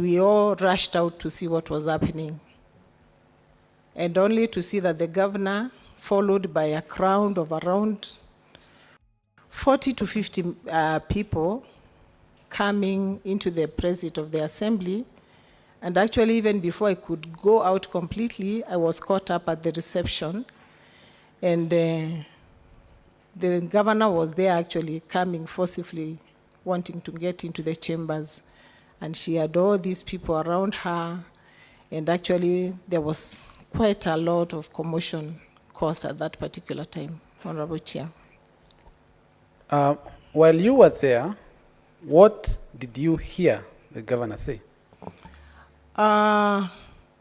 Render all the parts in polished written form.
we all rushed out to see what was happening. And only to see that the governor, followed by a crowd of around 40 to 50 people, coming into the presence of the assembly. And actually, even before I could go out completely, I was caught up at the reception. And the governor was there actually coming forcibly, wanting to get into the chambers. And she had all these people around her. And actually, there was quite a lot of commotion caused at that particular time, Honorable Chair. While you were there, what did you hear the governor say?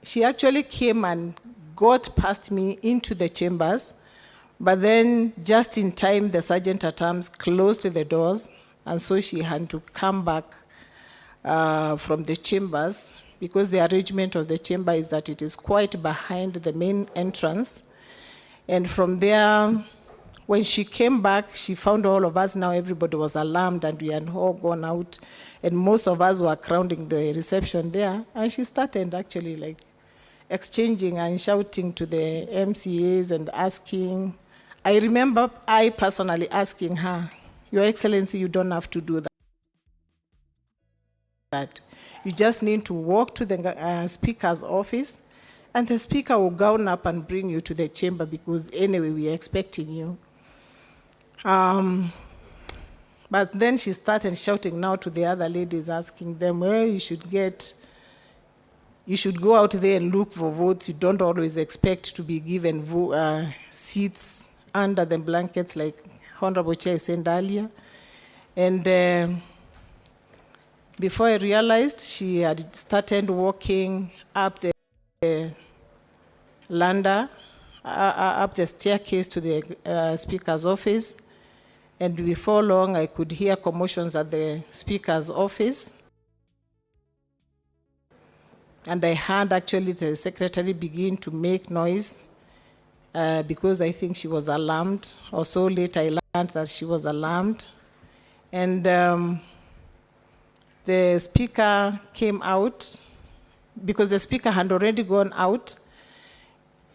She actually came and got past me into the chambers, but then just in time, the sergeant at arms closed the doors, and so she had to come back from the chambers, because the arrangement of the chamber is that it is quite behind the main entrance. And from there, when she came back, she found all of us, now everybody was alarmed, and we had all gone out, and most of us were crowding the reception there, and she started actually like exchanging and shouting to the MCAs and asking. I remember I personally asking her, Your Excellency, you don't have to do that. You just need to walk to the speaker's office, and the speaker will gown up and bring you to the chamber, because anyway, we are expecting you. But then she started shouting now to the other ladies, asking them, well, you should go out there and look for votes. You don't always expect to be given seats under the blankets, like Honorable Chair said earlier. And before I realized, she had started walking up the ladder, up the staircase to the speaker's office. And before long, I could hear commotions at the speaker's office. And I heard actually the secretary begin to make noise because I think she was alarmed. Or so later I learned that she was alarmed. And the speaker came out. Because the speaker had already gone out,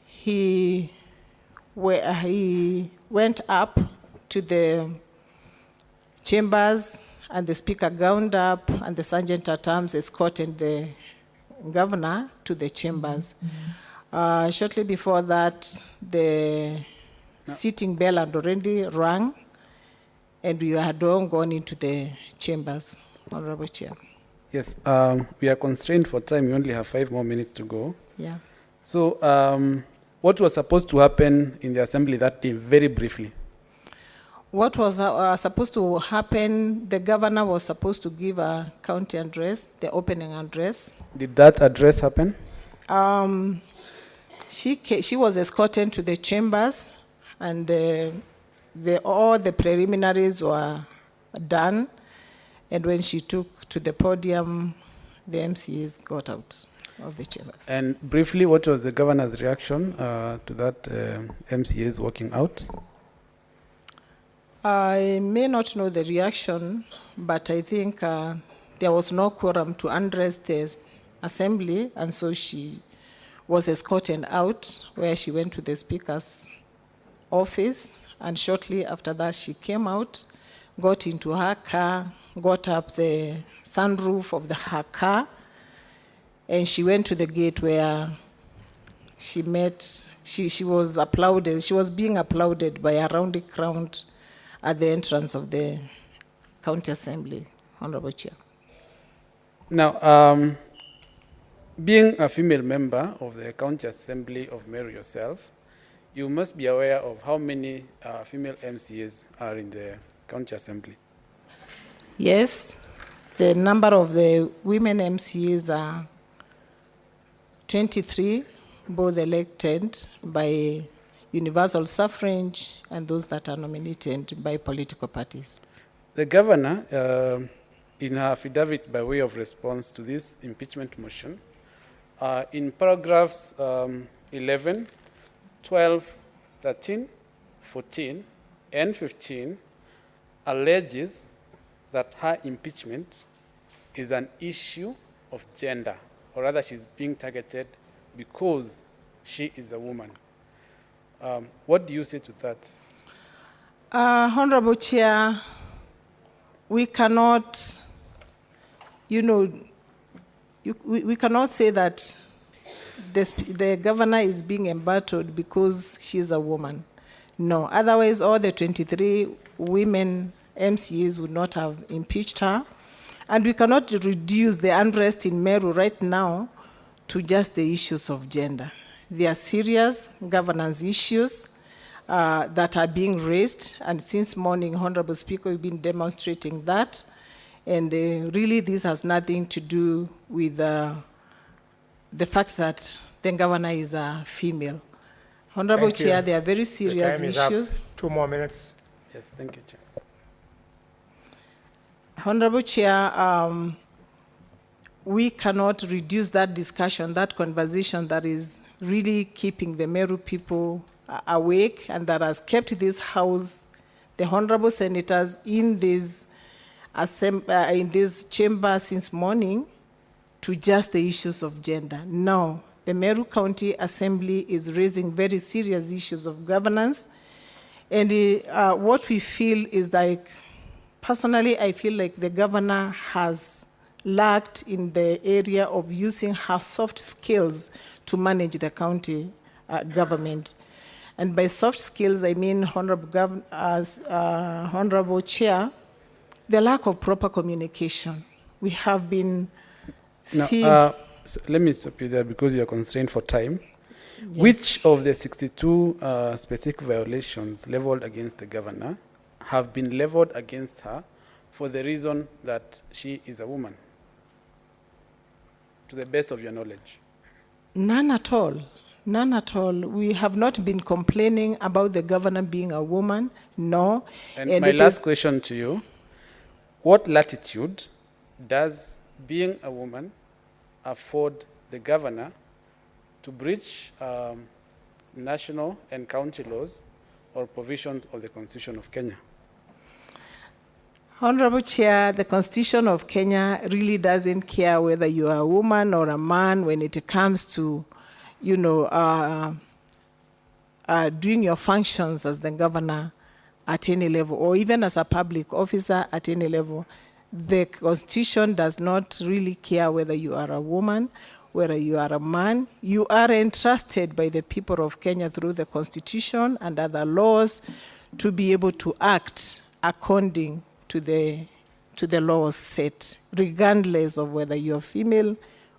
he went up to the chambers, and the speaker gowned up, and the sergeant at arms escorted the governor to the chambers. Shortly before that, the sitting bell had already rang, and we had all gone into the chambers. Honorable Chair. Yes, we are constrained for time. We only have 5 more minutes to go. Yeah. So what was supposed to happen in the assembly that day, very briefly? What was supposed to happen, the governor was supposed to give a county address, the opening address. Did that address happen? She was escorted to the chambers, and all the preliminaries were done. And when she took to the podium, the MCAs got out of the chambers. And briefly, what was the governor's reaction to that MCAs walking out? I may not know the reaction, but I think there was no quorum to address the assembly, and so she was escorted out, where she went to the speaker's office, and shortly after that she came out, got into her car, got up the sunroof of her car, and she went to the gate where she was applauded. She was being applauded by a round crowd at the entrance of the county assembly, Honorable Chair. Now, being a female member of the county assembly of Meru yourself, you must be aware of how many female MCAs are in the county assembly. Yes, the number of the women MCAs are 23, both elected by universal suffrage and those that are nominated by political parties. The governor, in her affidavit by way of response to this impeachment motion, in paragraphs 11, 12, 13, 14, and 15, alleges that her impeachment is an issue of gender, or rather she's being targeted because she is a woman. What do you say to that? Honorable Chair, we cannot, we cannot say that the governor is being embattled because she's a woman. No, otherwise all the 23 women MCAs would not have impeached her. And we cannot reduce the unrest in Meru right now to just the issues of gender. There are serious governance issues that are being raised, and since morning, Honorable Speaker, we've been demonstrating that. And really, this has nothing to do with the fact that the governor is a female. Honorable Chair, there are very serious issues. 2 more minutes. Yes, thank you, Chair. Honorable Chair, we cannot reduce that discussion, that conversation that is really keeping the Meru people awake and that has kept this House, the Honorable Senators in this chamber since morning, to just the issues of gender. Now, the Meru County Assembly is raising very serious issues of governance, and what we feel is like, personally, I feel like the governor has lacked in the area of using her soft skills to manage the county government. And by soft skills, I mean, Honorable Chair, the lack of proper communication. We have been seeing... So let me stop you there because you are constrained for time. Yes. Which of the 62 specific violations leveled against the governor have been leveled against her for the reason that she is a woman, to the best of your knowledge? None at all. None at all. We have not been complaining about the governor being a woman, no. And my last question to you, what latitude does being a woman afford the governor to breach national and county laws or provisions of the Constitution of Kenya? Honorable Chair, the Constitution of Kenya really doesn't care whether you are a woman or a man when it comes to, doing your functions as the governor at any level, or even as a public officer at any level. The Constitution does not really care whether you are a woman, whether you are a man. You are entrusted by the people of Kenya through the Constitution and other laws to be able to act according to the laws set, regardless of whether you're female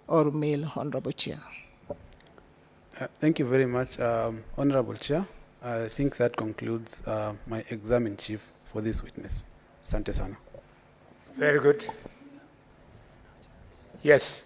or male, Honorable Chair. Thank you very much, Honorable Chair. I think that concludes my exam in chief for this witness. Asante sana. Very good. Yes.